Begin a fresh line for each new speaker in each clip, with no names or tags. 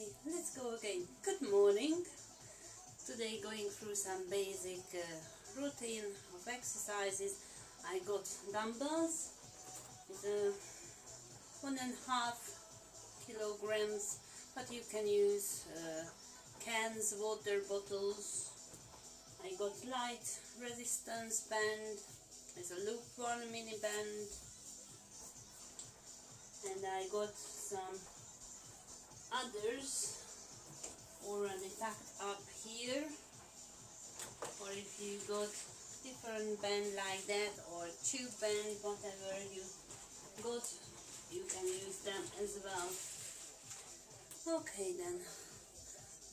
Okay, let's go again. Good morning. Today going through some basic routine of exercises. I got dumbbells with 1.5 kilograms, but you can use cans, water bottles. I got light resistance band, there's a loop one mini band, and I got some others already tucked up here, or if you got different band like that or tube band, whatever you got, you can use them as well. Okay, then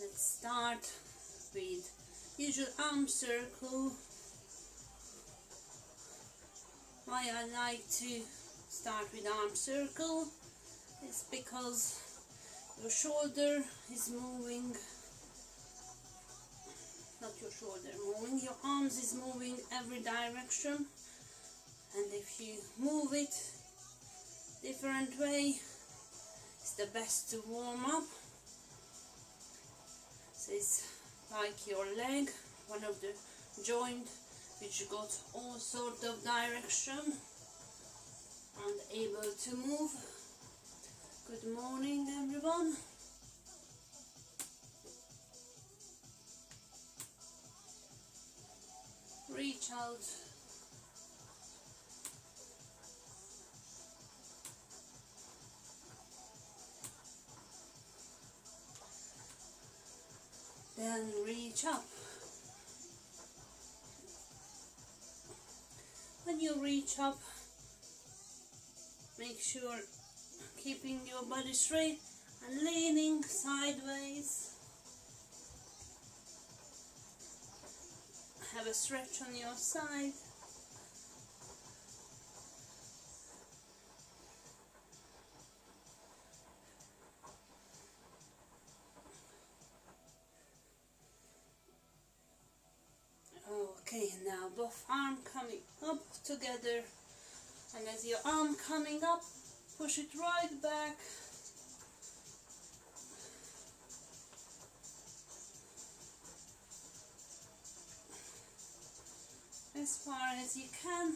let's start with usual arm circle. Why I like to start with arm circle is because your shoulder is moving, not your shoulder moving, your arms is moving every direction, and if you move it different way, it's the best to warm up. So it's like your leg, one of the joint which got all sort of direction and able to move. Good morning everyone. Reach out. Then reach up. When you reach up, make sure keeping your body straight and leaning sideways. Have a stretch on your side. Okay, now both arms coming up together, and as your arm coming up, push it right back. As far as you can,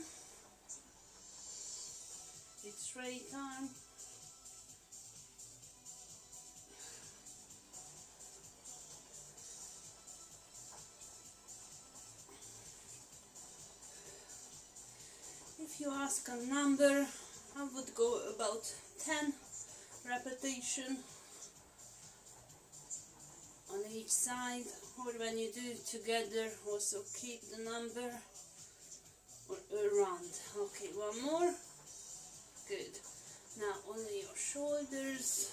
with straight arm. If you ask a number, I would go about 10 repetitions on each side, or when you do it together, also keep the number or around. Okay, one more. Good. Now only your shoulders,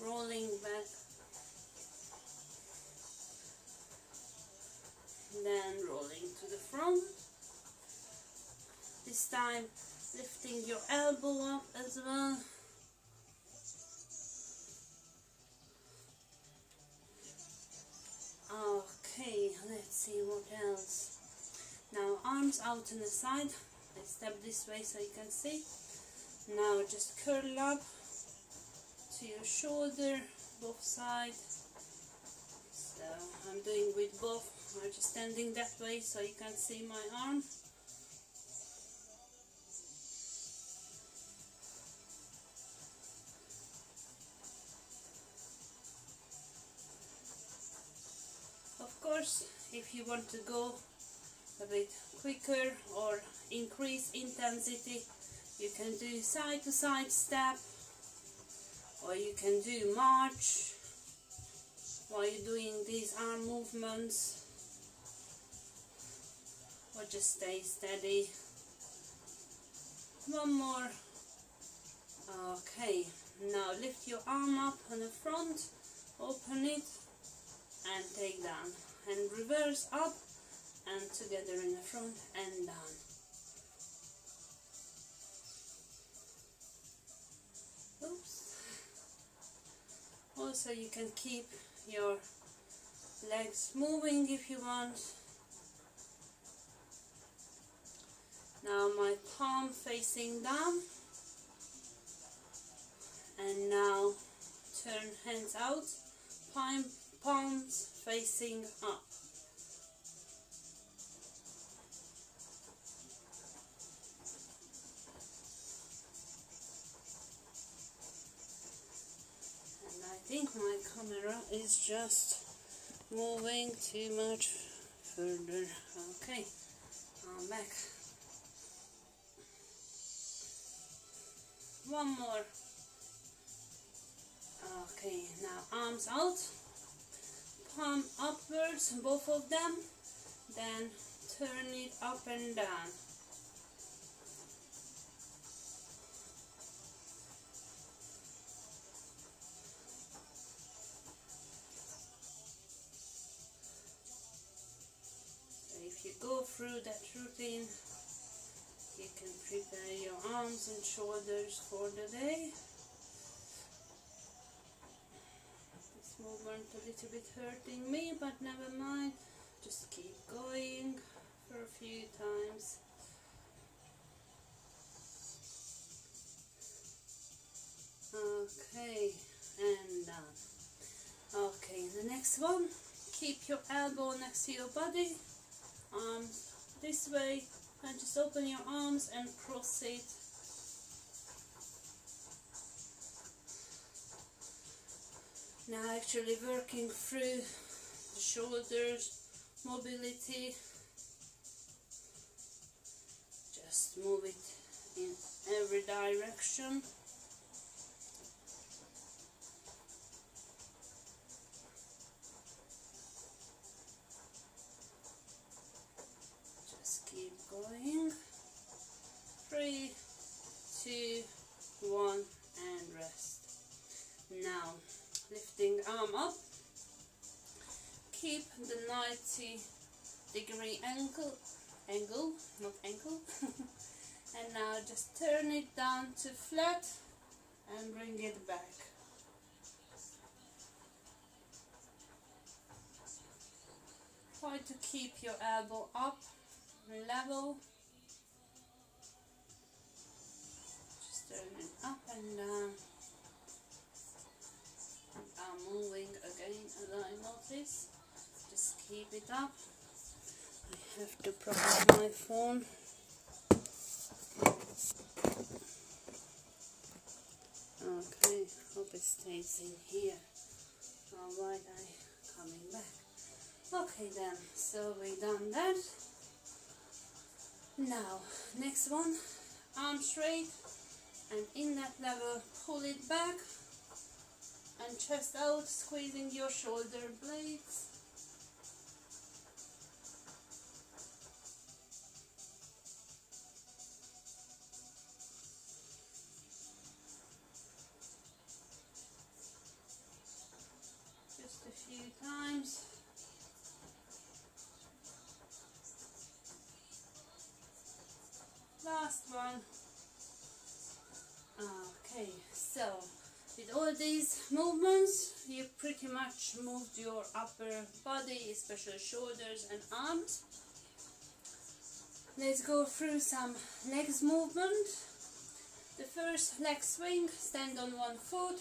rolling back, then rolling to the front. This time lifting your elbow up as well. Okay, let's see what else. Now arms out on the side. I step this way so you can see. Now just curl up to your shoulder, both sides. So I'm doing with both. I'm just standing that way so you can see my arm. Of course, if you want to go a bit quicker or increase intensity, you can do side to side step, or you can do march while you're doing these arm movements, or just stay steady. One more. Okay, now lift your arm up on the front, open it and take down, and reverse up and together in the front and down. Oops. Also you can keep your legs moving if you want. Now my palm facing down, and now turn hands hands out, palms facing up. And I think my camera is just moving too much further. Okay, I'm back. One more. Okay, now arms out, palm upwards, both of them, then turn it up and down. So if you go through that routine, you can prepare your arms and shoulders for the day. Movement a little bit hurting me, but never mind, just keep going for a few times. Okay, and done. Okay, the next one, keep your elbow next to your body, arms this way, and just open your arms and cross it. Now actually working through the shoulders, mobility, just move it in every direction. Just keep going. 3, 2, 1 and rest. Now lifting arm up, keep the 90-degree angle, not ankle, and now just turn it down to flat and bring it back. Try to keep your elbow up, level, just turn it up and down. I'm moving again as I notice. Just keep it up. I have to prop up my phone. Okay, hope it stays in here. Alright, I'm coming back. Okay then, so we done that. Now, next one, arm straight, and in that level, pull it back. And chest out, squeezing your shoulder blades. Just a few times. Last one. Okay, so with all these movements, you pretty much moved your upper body, especially shoulders and arms. Let's go through some legs movement. The first leg swing, stand on one foot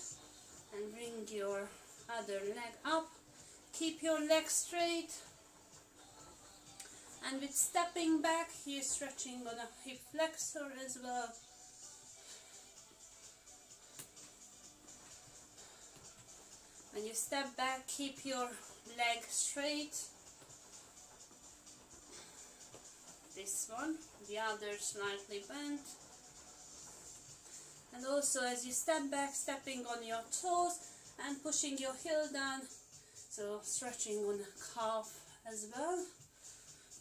and bring your other leg up. Keep your legs straight. And with stepping back, you're stretching on a hip flexor as well. When you step back, keep your leg straight. This one, the other slightly bent. And also as you step back, stepping on your toes and pushing your heel down. So stretching on the calf as well.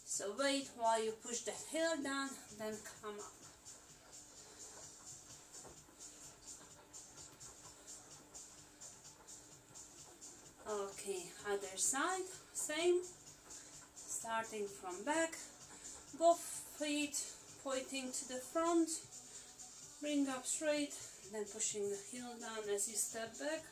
So wait while you push the heel down, then come up. Okay, other side, same. Starting from back, both feet pointing to the front. Bring up straight, then pushing the heel down as you step back.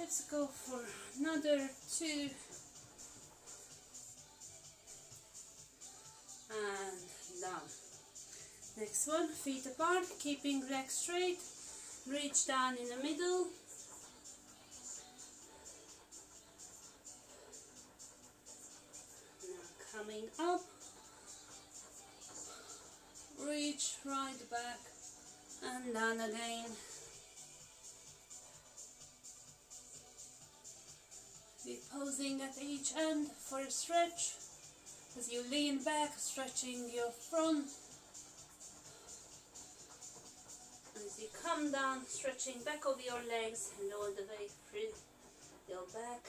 Let's go for another 2 and done. Next one, feet apart, keeping legs straight, reach down in the middle. Now coming up, reach right back and down again. Be posing at each end for a stretch as you lean back, stretching your front. As you come down, stretching back of your legs and all the way through your back.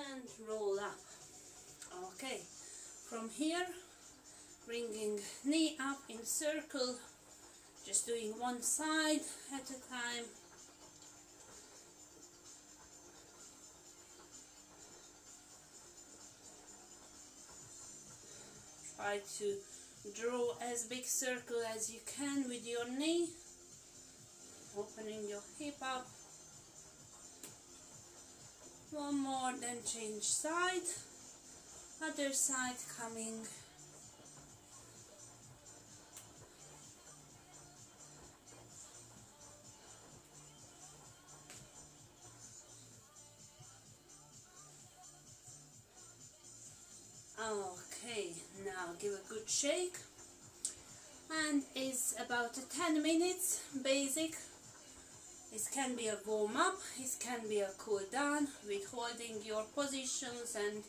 And roll up. Okay, from here, bringing knee up in circle, just doing one side at a time. Try to draw as big circle as you can with your knee, opening your hip up. One more, then change side, other side coming. Okay, now give a good shake, and it's about 10 minutes basic. It can be a warm up, it can be a cool down with holding your positions and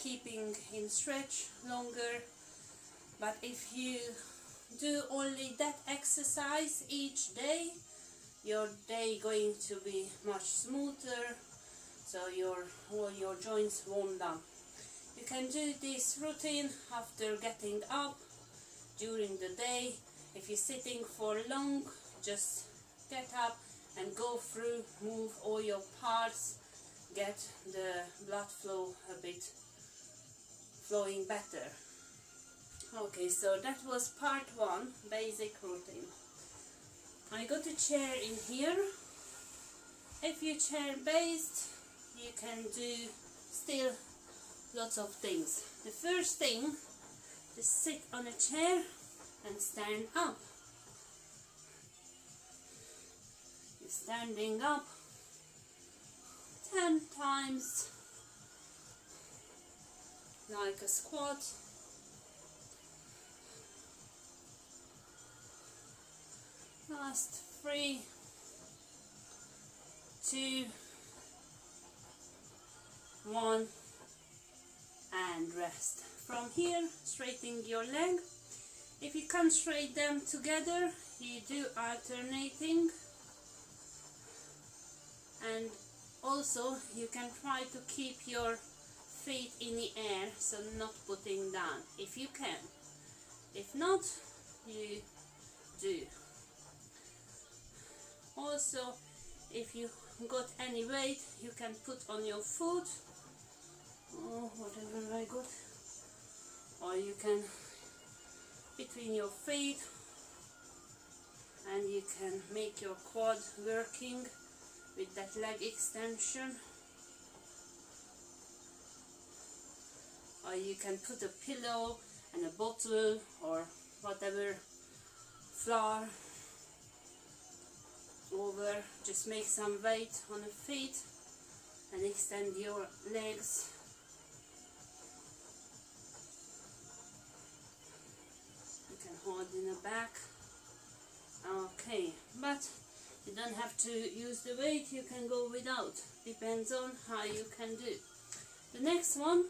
keeping in stretch longer. But if you do only that exercise each day, your day going to be much smoother, so all your joints warmed up. You can do this routine after getting up during the day. If you're sitting for long, just get up and go through, move all your parts, get the blood flow a bit flowing better. Okay, so that was part 1, basic routine. I got a chair in here. If you're chair based, you can do still lots of things. The first thing, just sit on a chair and stand up. You're standing up 10 times like a squat. Last 3, 2, 1 and rest. From here, straighten your leg. If you can't straighten them together, you do alternating, and also you can try to keep your feet in the air, so not putting down if you can. If not, you do. Also, if you got any weight, you can put on your foot, or whatever I got, or you can between your feet, and you can make your quad working with that leg extension. Or you can put a pillow and a bottle or whatever, flour over, just make some weight on the feet and extend your legs. You can hold in the back. Okay, but you don't have to use the weight, you can go without, depends on how you can do. The next one,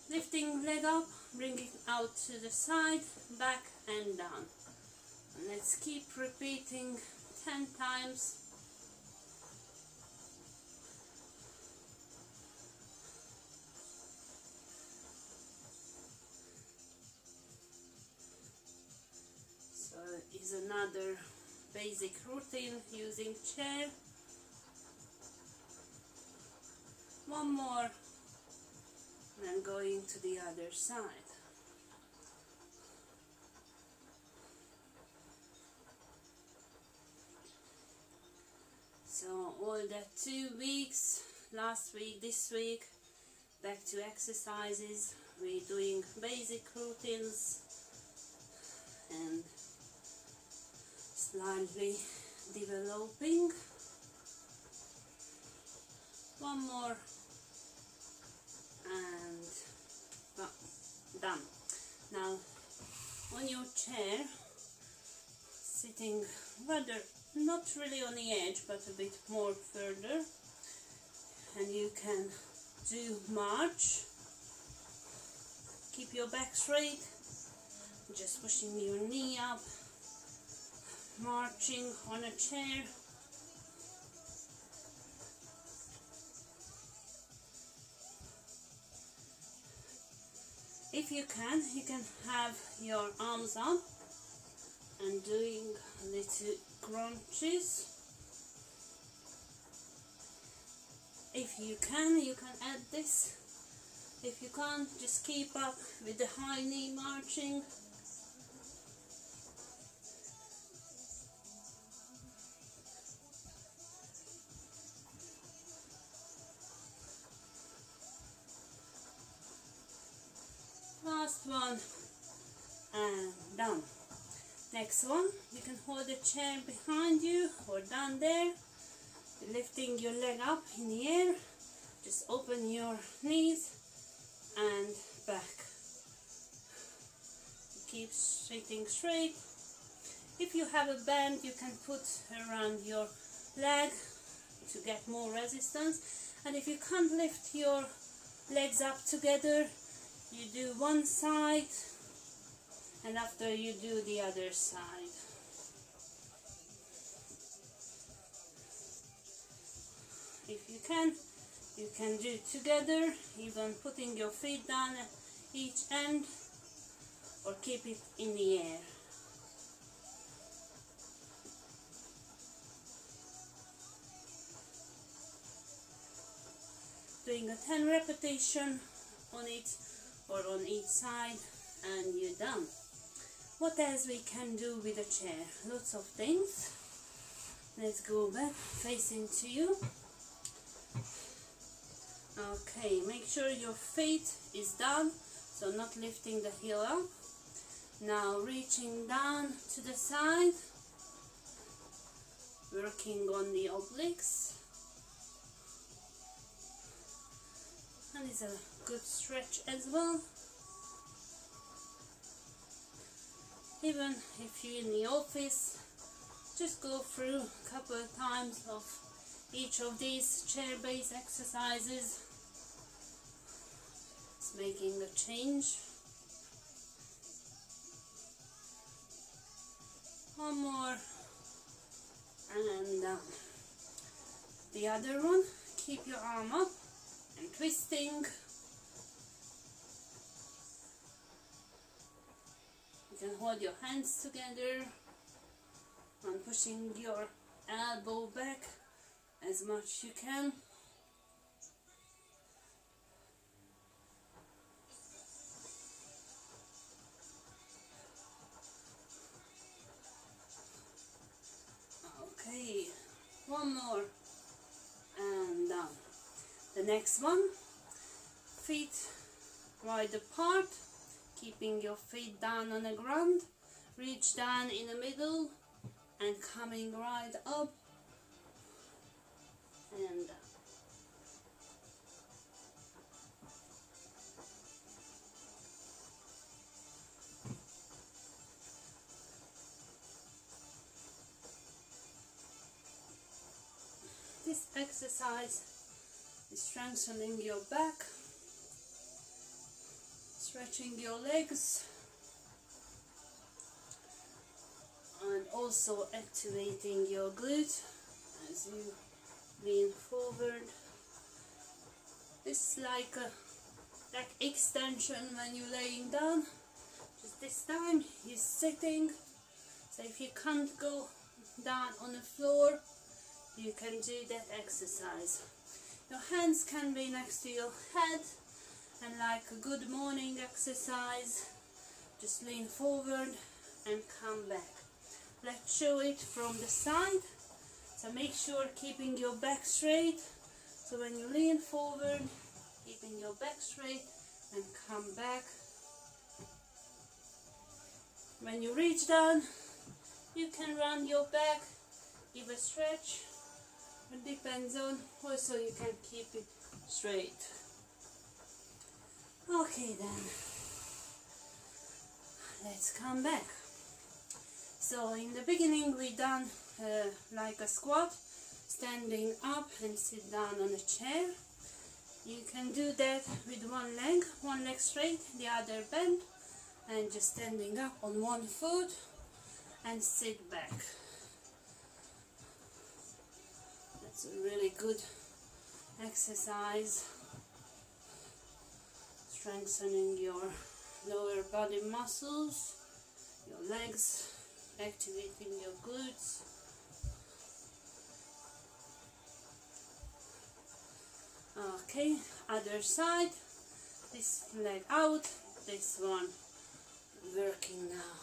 lifting leg up, bring it out to the side, back and down. And let's keep repeating 10 times. So is another basic routine using chair. One more, and then going to the other side. for the 2 weeks, last week, this week, back to exercises. We're doing basic routines and slightly developing. One more and done. Now on your chair, sitting rather not really on the edge but a bit more further, and you can do march. Keep your back straight, just pushing your knee up, marching on a chair. If you can have your arms up and doing little crunches. If you can add this. If you can't, just keep up with the high knee marching. Last one and done. Next one, you can hold the chair behind you or down there, lifting your leg up in the air. Just open your knees and back. Keep sitting straight. If you have a band, you can put around your leg to get more resistance. And if you can't lift your legs up together, you do one side and after you do the other side. If you can do together, even putting your feet down at each end or keep it in the air. Doing a 10 repetition on it or on each side and you're done. What else we can do with a chair? Lots of things. Let's go back facing to you. Okay, make sure your feet is down, so not lifting the heel up. Now reaching down to the side, working on the obliques. And it's a good stretch as well. Even if you're in the office, just go through a couple of times of each of these chair-based exercises. It's making a change. One more and the other one. Keep your arm up and twisting. You can hold your hands together and pushing your elbow back as much you can. Okay, one more and done. The next one, feet wide apart, keeping your feet down on the ground, reach down in the middle and coming right up and down. This exercise is strengthening your back, stretching your legs, and also activating your glute as you lean forward. It's like a leg extension when you're laying down. Just this time you're sitting, so if you can't go down on the floor, you can do that exercise. Your hands can be next to your head, and like a good morning exercise, just lean forward and come back. Let's show it from the side. So make sure keeping your back straight. So when you lean forward, keeping your back straight and come back. When you reach down, you can run your back, give a stretch. It depends on, also you can keep it straight. Okay then, let's come back. So in the beginning we done like a squat, standing up and sit down on a chair. You can do that with one leg straight, the other bent, and just standing up on one foot and sit back. That's a really good exercise, strengthening your lower body muscles, your legs, activating your glutes. Okay, other side, this leg out, this one working now.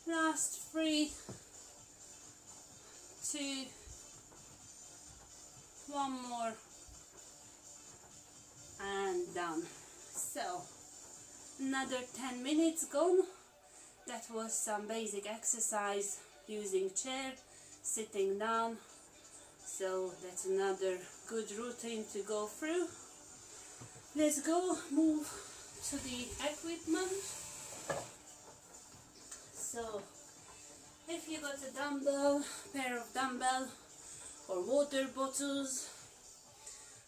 Last 3, 2, 1 more, and done. So another 10 minutes gone. That was some basic exercise using chair, sitting down. So that's another good routine to go through. Let's go move to the equipment. So if you got a dumbbell, pair of dumbbell or water bottles,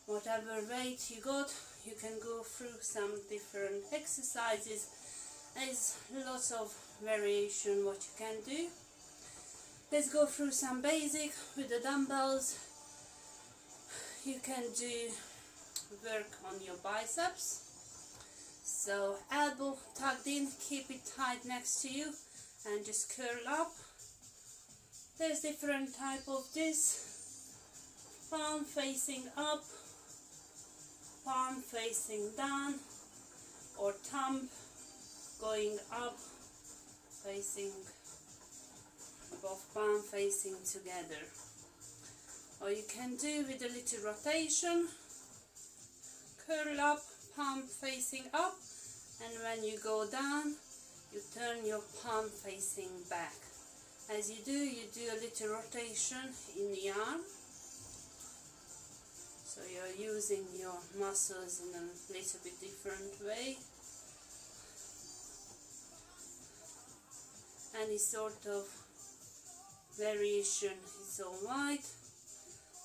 whatever weight you got, you can go through some different exercises. There's lots of variation what you can do. Let's go through some basic with the dumbbells. You can do work on your biceps. So elbow tucked in, keep it tight next to you and just curl up. There's different type of this. Palm facing up, palm facing down, or thumb going up, facing, both palm facing together. Or you can do with a little rotation, curl up, palm facing up, and when you go down, you turn your palm facing back. As you do a little rotation in the arm. So you're using your muscles in a little bit different way. Any sort of variation is alright.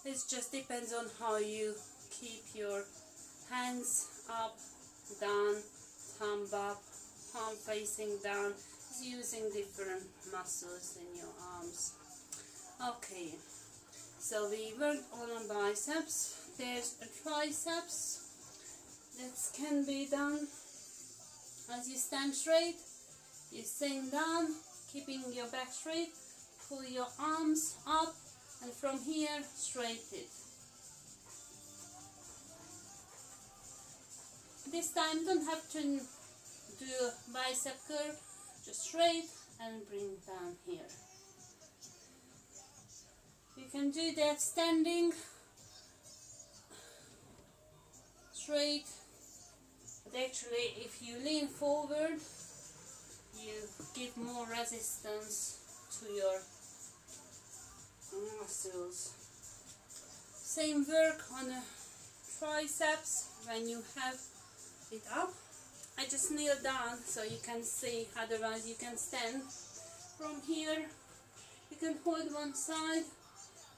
It just depends on how you keep your hands up, down, thumb up, palm facing down. It's using different muscles in your arms. Okay, so we worked on biceps. There's a triceps that can be done as you stand straight. You sink down, keeping your back straight, pull your arms up, and from here straight it. This time don't have to do a bicep curl, just straight and bring down here. You can do that standing straight, but actually if you lean forward you give more resistance to your muscles. Same work on the triceps when you have it up. I just kneel down so you can see, otherwise you can stand from here. You can hold one side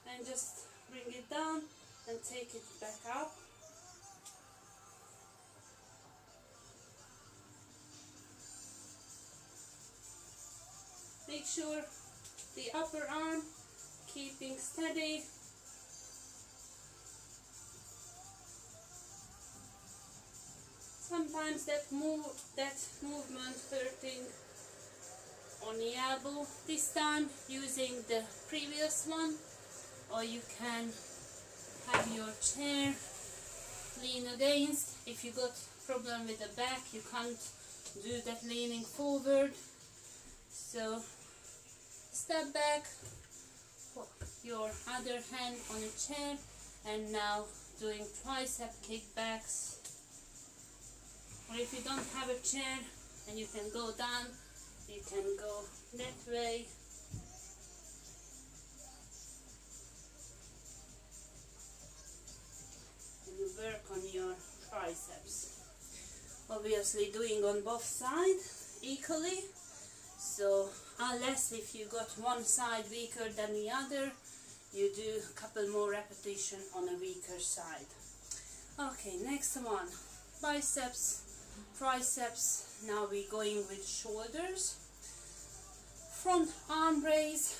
and just bring it down and take it back up. Make sure the upper arm keeping steady. Sometimes that movement hurting on the elbow. This time using the previous one or you can have your chair lean against. If you got problem with the back, you can't do that leaning forward, so step back, put your other hand on a chair, and now doing tricep kickbacks. Or if you don't have a chair and you can go down, you can go that way. And you work on your triceps. Obviously doing on both sides equally. So unless if you got one side weaker than the other, you do a couple more repetitions on a weaker side. Okay, next one, biceps, triceps. Now we're going with shoulders. Front arm raise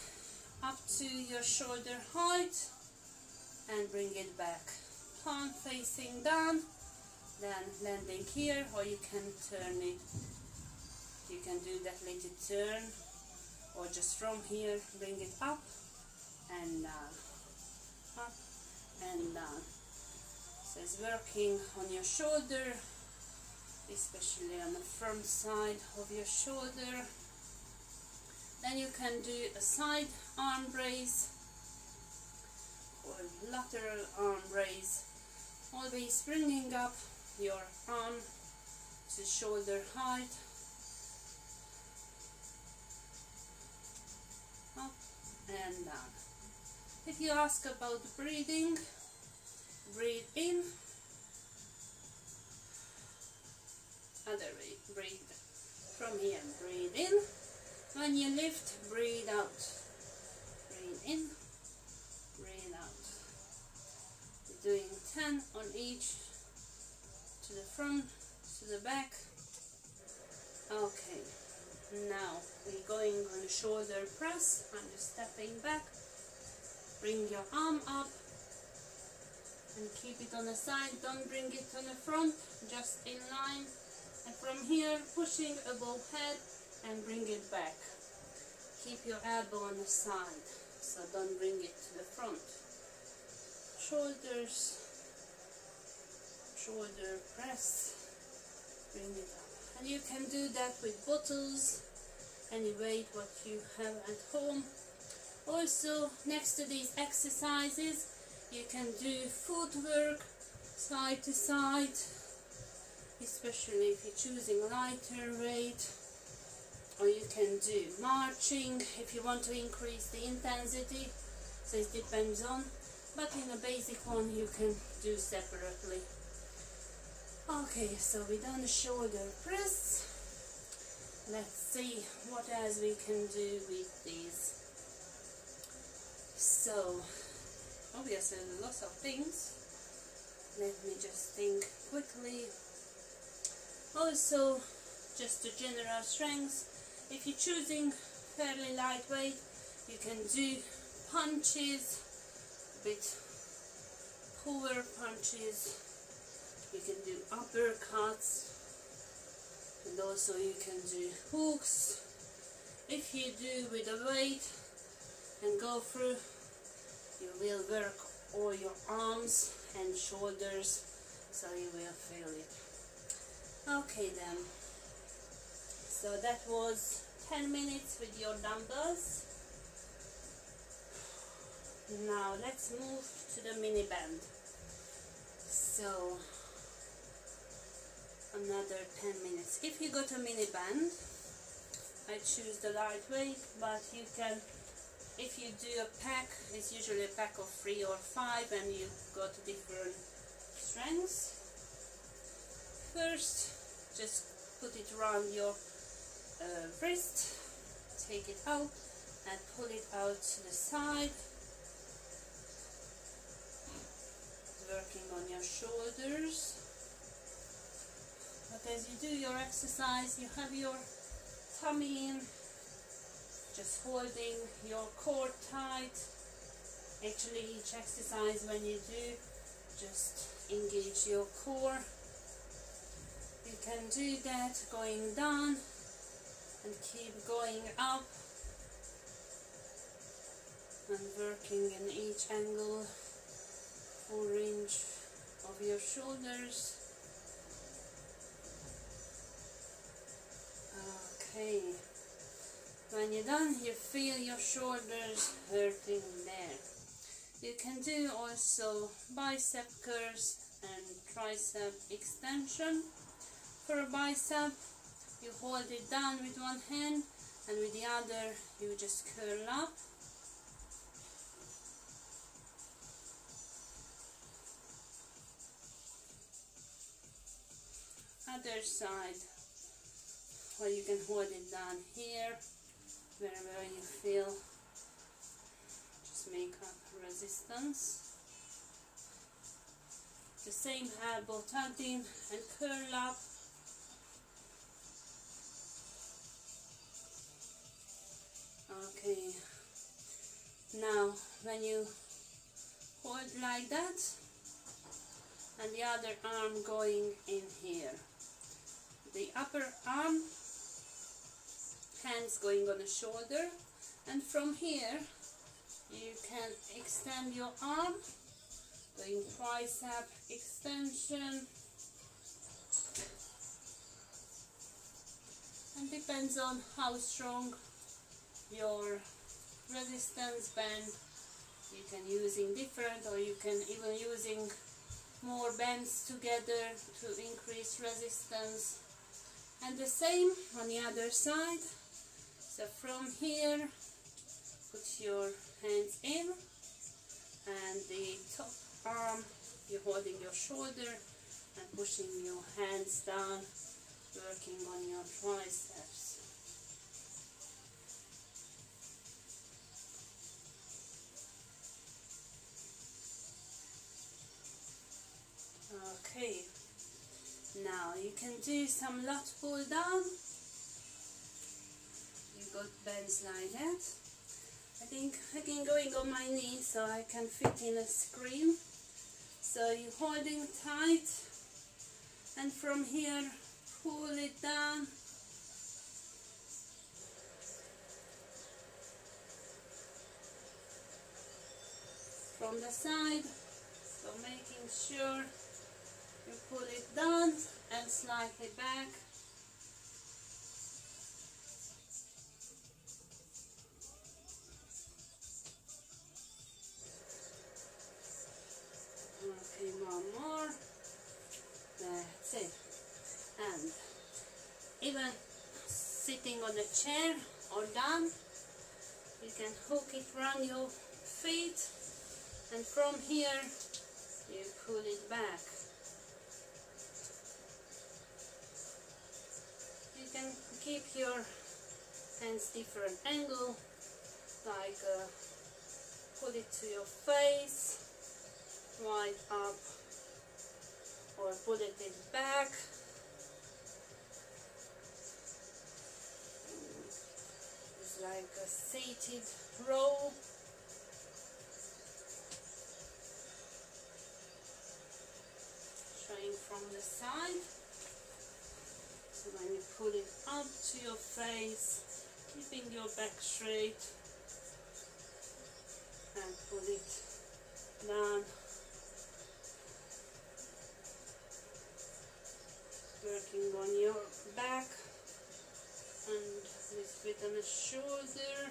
up to your shoulder height and bring it back. Palm facing down, then landing here, or you can turn it. You can do that little turn, or just from here bring it up and down, up and down. So it's working on your shoulder, especially on the front side of your shoulder. Then you can do a side arm raise or lateral arm raise, always bringing up your arm to shoulder height, up and down. If you ask about breathing, breathe in, other way, breathe from here, breathe in. When you lift, breathe out, breathe in, breathe out. You're doing 10 on each, to the front, to the back. Okay, now we're going on a shoulder press. I'm just stepping back. Bring your arm up and keep it on the side, don't bring it on the front, just in line. And from here, pushing above head and bring it back. Keep your elbow on the side, so don't bring it to the front. Shoulders, shoulder press, bring it up. And you can do that with bottles, any weight what you have at home. Also, next to these exercises, you can do footwork side to side, especially if you're choosing lighter weight. Or you can do marching if you want to increase the intensity, so it depends on, but in a basic one you can do separately. Okay, so we've done the shoulder press. Let's see what else we can do with these. So, obviously lots of things. Let me just think quickly. Also, just the general strength. If you're choosing fairly lightweight, you can do punches, with power punches. You can do uppercuts, and also you can do hooks. If you do with a weight and go through, you will work all your arms and shoulders, so you will feel it. Okay then, so that was 10 minutes with your dumbbells. Now let's move to the mini band. So another 10 minutes. If you got a mini band, I choose the lightweight, but you can, if you do a pack, it's usually a pack of 3 or 5 and you got different strengths. First, just put it around your wrist, take it out and pull it out to the side, working on your shoulders. But as you do your exercise, you have your tummy in, just holding your core tight. Actually, each exercise when you do, just engage your core. You can do that going down and keep going up and working in each angle, full range of your shoulders. Okay, when you're done, you feel your shoulders hurting there. You can do also bicep curls and tricep extension. For a bicep, you hold it down with one hand, and with the other you just curl up. Other side, or you can hold it down here, wherever you feel. Just make up resistance. The same elbow tucked in and curl up. Okay, now when you hold like that, and the other arm going in here, the upper arm, hands going on the shoulder, and from here you can extend your arm, doing tricep extension, and depends on how strong your resistance band. You can using different, or you can even using more bands together to increase resistance. And the same on the other side. So from here, put your hands in, and the top arm, you're holding your shoulder and pushing your hands down, working on your triceps. Okay, now you can do some lat pull down. You got bends like that. I think again going on my knee so I can fit in a screen. So you're holding tight, and from here pull it down. From the side, so making sure you pull it down and slightly back. Okay, one more. That's it. And even sitting on a chair or down, you can hook it around your feet, and from here you pull it back. You can keep your hands different angle, like pull it to your face, right up, or pull it back. It's like a seated row. Showing from the side. So when you pull it up to your face, keeping your back straight, and pull it down, working on your back and this bit on the shoulder.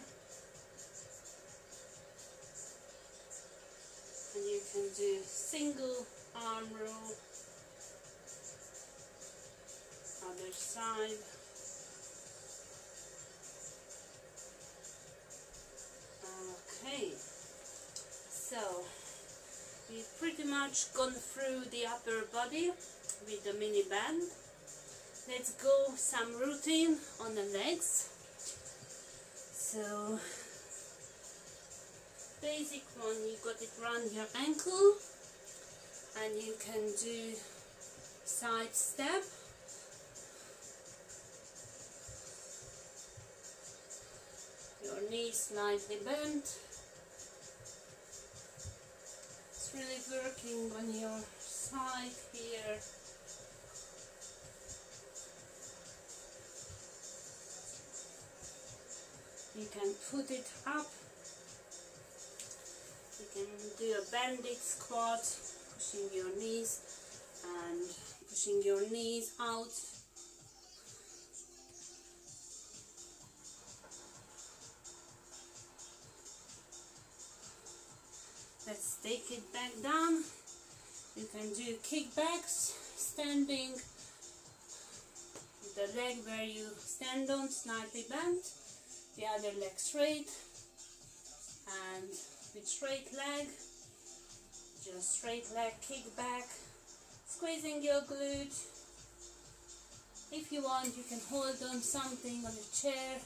And you can do single arm row. Other side. Okay, so we've pretty much gone through the upper body with the mini band. Let's go some routine on the legs. So basic one, you got it around your ankle, and you can do side step. Your knees slightly bent. It's really working on your side here. You can put it up can do a banded squat, pushing your knees and pushing your knees out. Let's take it back down. You can do kickbacks, standing with the leg where you stand on, slightly bent, the other leg straight, and with straight leg, just straight leg kickback, squeezing your glute. If you want, you can hold on something on a chair.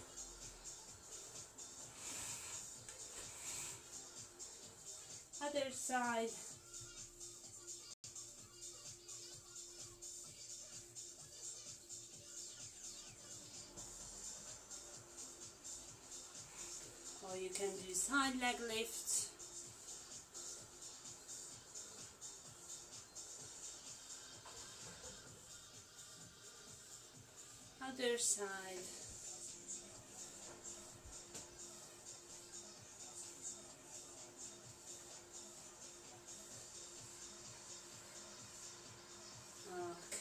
Other side. Or you can do side leg lifts. Other side.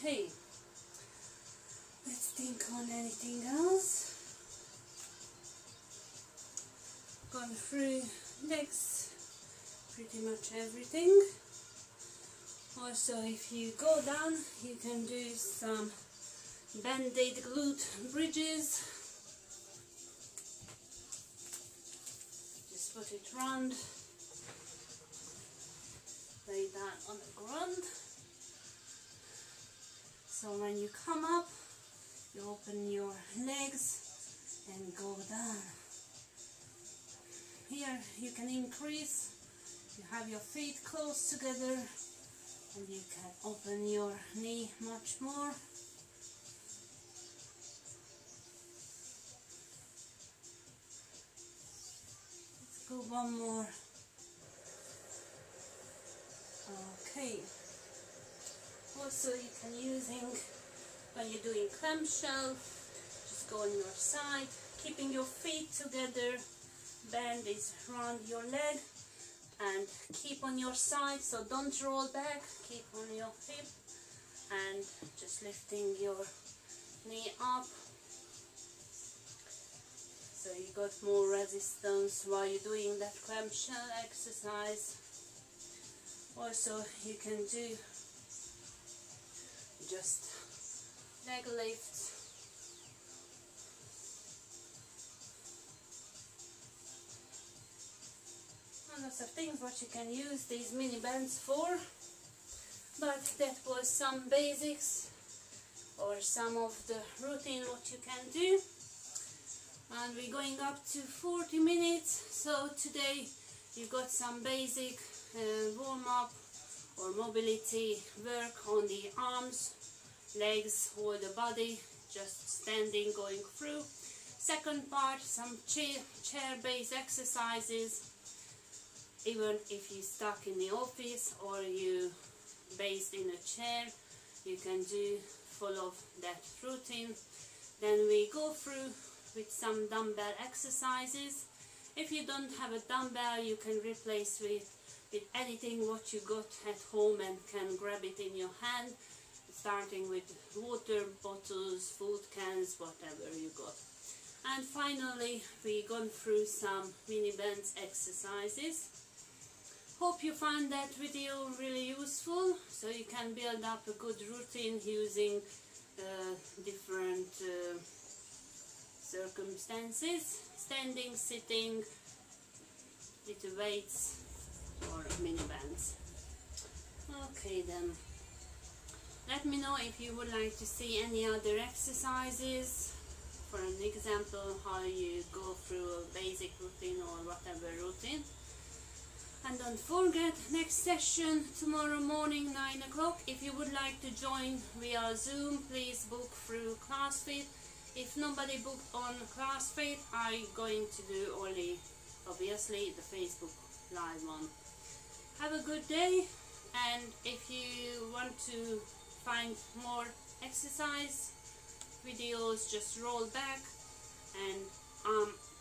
Okay, let's think on anything else. Gone through legs, pretty much everything. Also, if you go down, you can do some band-aid glute bridges. Just put it round, lay that on the ground. So when you come up, you open your legs and go down. Here you can increase, you have your feet close together and you can open your knee much more. Let's go one more. Okay. Also, you can using, when you're doing clamshell, just go on your side, keeping your feet together, bend is around your leg, and keep on your side, so don't roll back, keep on your hip, and just lifting your knee up, so you got more resistance while you're doing that clamshell exercise. Also, you can do just leg lifts. And lots of things what you can use these mini bands for. But that was some basics or some of the routine what you can do. And we're going up to 40 minutes. So today you got some basic warm-up or mobility work on the arms, legs, or the body, just standing, going through. Second part, some chair-based exercises. Even if you're stuck in the office or you based in a chair, you can do follow that routine. Then we go through with some dumbbell exercises. If you don't have a dumbbell, you can replace with anything what you got at home and can grab it in your hand, starting with water bottles, food cans, whatever you got. And finally, we gone through some mini bands exercises. Hope you found that video really useful, so you can build up a good routine using different circumstances, standing, sitting, little weights or mini bands. Okay then, let me know if you would like to see any other exercises, for an example how you go through a basic routine or whatever routine. And don't forget, next session tomorrow morning 9 o'clock. If you would like to join via Zoom, please book through Keepfit. If nobody booked on Keepfit, I'm going to do only obviously the Facebook live one. Have a good day, and if you want to find more exercise videos, just roll back and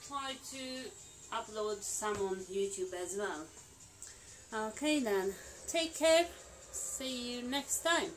try to upload some on YouTube as well. Okay then, take care, see you next time.